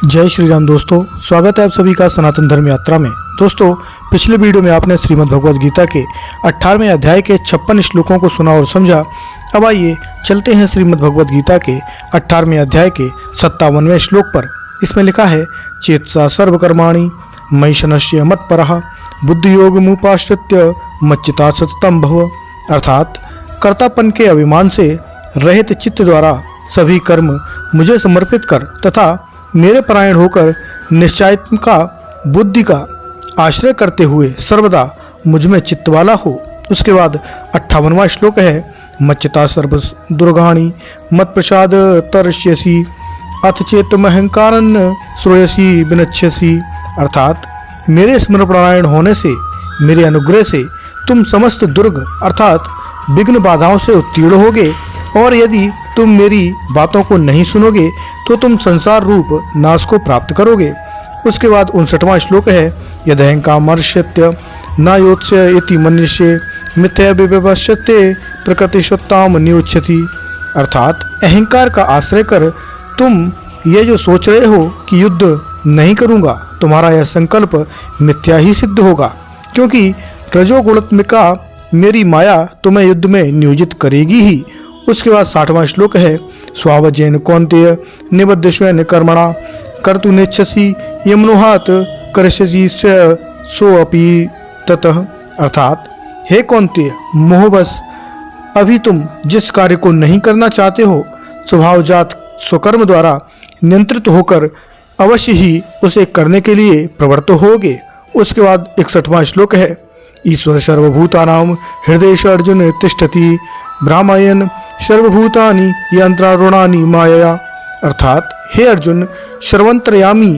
जय श्री राम दोस्तों, स्वागत है आप सभी का सनातन धर्म यात्रा में। दोस्तों, पिछले वीडियो में आपने श्रीमद् भगवद गीता के 18वें अध्याय के 56 श्लोकों को सुना और समझा। अब आइए चलते हैं श्रीमद् भगवद गीता के 18वें अध्याय के 57वें श्लोक पर। इसमें लिखा है, चेतसा सर्वकर्माणि मयि शनस्य मत्परः बुद्धि योग मुपाश्रित्य मच्चिता सततम भव। अर्थात कर्तापन के अभिमान से रहित चित्त द्वारा सभी कर्म मुझे समर्पित कर तथा मेरे परायण होकर निश्चयात्मिका बुद्धि का आश्रय करते हुए सर्वदा मुझ में चित्त वाला हो। उसके बाद 58वां श्लोक है, मच्चिता सर्व दुर्गाणि मत प्रसाद तरस्यसि अथ चेतमहंकारन श्रोयसी विनच्छसि। अर्थात मेरे स्मरणपरायण होने से, मेरे अनुग्रह से तुम समस्त दुर्ग अर्थात विघ्न बाधाओं से उत्तीर्ण होगे, और यदि तुम मेरी बातों को नहीं सुनोगे तो तुम संसार रूप नाश को प्राप्त करोगे। उसके बाद 59वां श्लोक है, यदहंकामर्ष्यत्य न योत्स्य इति मनुष्य मिथ्या विवश्यते प्रकृतिशत्ताम नियुच्छति। अर्थात अहंकार का आश्रय कर तुम ये जो सोच रहे हो कि युद्ध नहीं करूंगा, तुम्हारा यह संकल्प मिथ्या ही सिद्ध होगा, क्योंकि रजोगुणात्मिका मेरी माया तुम्हें युद्ध में नियोजित करेगी ही। उसके बाद 60वां श्लोक है, स्वावजेन कौन्तेय निबद्ध स्वयं कर्मणा कर्तु नेच्छसि यमनुहात करस्यसि सोऽपि ततः। अर्थात हे कौन्तेय, मोहवश अभी तुम जिस कार्य को नहीं करना चाहते हो, स्वभावजात स्वकर्म द्वारा नियंत्रित होकर अवश्य ही उसे करने के लिए प्रवृत्त होगे। उसके बाद 61वां श्लोक है, ईश्वर सर्वभूतानां हृदयेषु अर्जुन तिष्ठति ब्राह्मयन् सर्वभूतानि यंत्रारूणानि मायया। अर्थात हे अर्जुन, सर्वंतर्यामी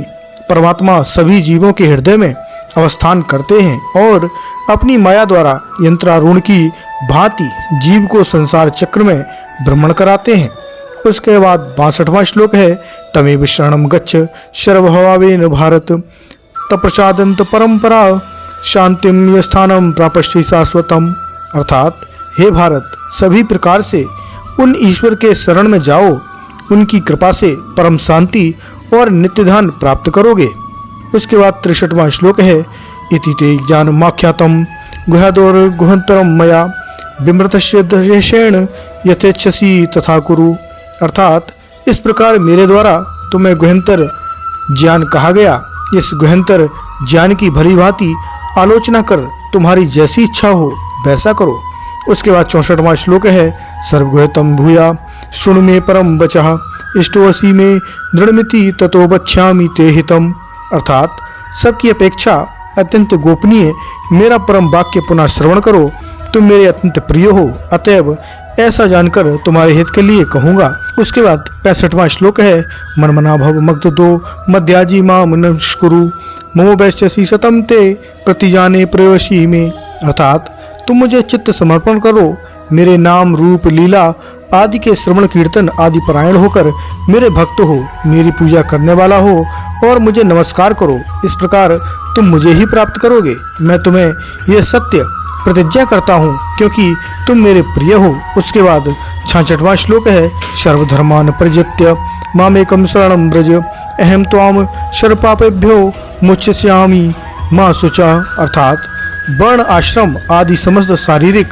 परमात्मा सभी जीवों के हृदय में अवस्थान करते हैं और अपनी माया द्वारा यंत्रारूढ़ की भांति जीव को संसार चक्र में भ्रमण कराते हैं। उसके बाद 62वां श्लोक है, तमेव शरणं गच्छ सर्वभावेन भारत तप्रसादंत परंपरा शांतिम यस्थानम प्रापश्यसि शाश्वतम। अर्थात हे भारत, सभी प्रकार से उन ईश्वर के शरण में जाओ, उनकी कृपा से परम शांति और नित्यधान प्राप्त करोगे। उसके बाद 63वां श्लोक है, इति ते ज्ञानमाख्यातं गुह्यादोर गुहंतरम मया विमृतस्य दर्शेण यथेच्छसि तथा कुरु। अर्थात इस प्रकार मेरे द्वारा तुम्हें गुहंतर ज्ञान कहा गया, इस गुहंतर ज्ञान की भली भांति आलोचना कर तुम्हारी जैसी इच्छा हो वैसा करो। उसके बाद 64वां श्लोक है, सर्वगुह्यतम भूया शृणु मे परम वचः इष्टोऽसि मे दृढ़मिति ततो वक्ष्यामि ते हितम्। अर्थात सबकी अपेक्षा अत्यंत गोपनीय मेरा परम वाक्य पुनः श्रवण करो, तुम मेरे अत्यंत प्रिय हो, अतएव ऐसा जानकर तुम्हारे हित के लिए कहूँगा। उसके बाद 65वां श्लोक है, मनमना भव मग्धो मध्याजी माम नमस्कुरु ममो वैश्यसि सतम ते प्रतिजाने प्रवेशी में। अर्थात तुम मुझे चित्त समर्पण करो, मेरे नाम रूप लीला आदि के श्रवण कीर्तन आदि परायण होकर मेरे भक्त हो, मेरी पूजा करने वाला हो और मुझे नमस्कार करो। इस प्रकार तुम मुझे ही प्राप्त करोगे। मैं तुम्हें यह सत्य प्रतिज्ञा करता हूँ, क्योंकि तुम मेरे प्रिय हो। उसके बाद 66वां श्लोक है, सर्वधर्मान परित्यज्य मामेकं शरणं व्रज अहम त्वां सर्वपापेभ्यो मुच्यस्यामि मा शुचा। अर्थात वर्ण आश्रम आदि समस्त शारीरिक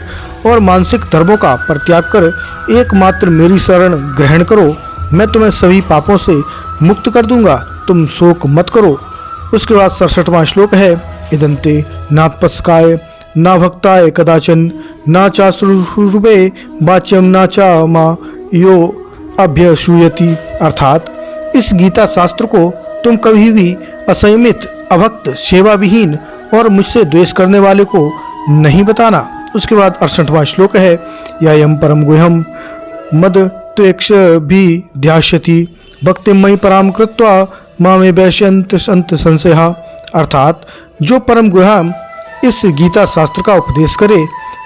और मानसिक धर्मों का परित्याग कर एकमात्र मेरी शरण ग्रहण करो, मैं तुम्हें सभी पापों से मुक्त कर दूंगा, तुम शोक मत करो। उसके बाद 67वां श्लोक है, इदंते नात्पस्काय ना भक्ताय कदाचन ना चाश्रुरूपे वाच्यम ना चा मा यो अभ्यसूयति। अर्थात इस गीता शास्त्र को तुम कभी भी असंयमित, अभक्त, सेवा विहीन और मुझसे द्वेष करने वाले को नहीं बताना। उसके बाद 68वां श्लोक है, यायम परम गुह्यम मद त्वेक्ष भी ध्यास्यति भक्ति मयि पराम कृत्वा मामे वैश्यंत संत संशया। अर्थात जो परम गुह्यम इस गीता शास्त्र का उपदेश करे,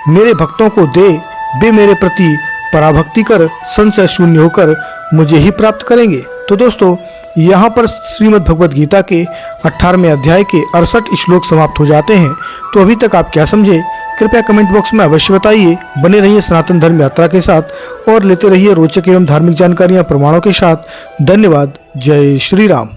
मेरे भक्तों को दे, वे मेरे प्रति पराभक्ति कर संशय शून्य होकर मुझे ही प्राप्त करेंगे। तो दोस्तों, यहाँ पर श्रीमद् भगवद गीता के 18वें अध्याय के 68 श्लोक समाप्त हो जाते हैं। तो अभी तक आप क्या समझे, कृपया कमेंट बॉक्स में अवश्य बताइए। बने रहिए सनातन धर्म यात्रा के साथ और लेते रहिए रोचक एवं धार्मिक जानकारियां प्रमाणों के साथ। धन्यवाद। जय श्री राम।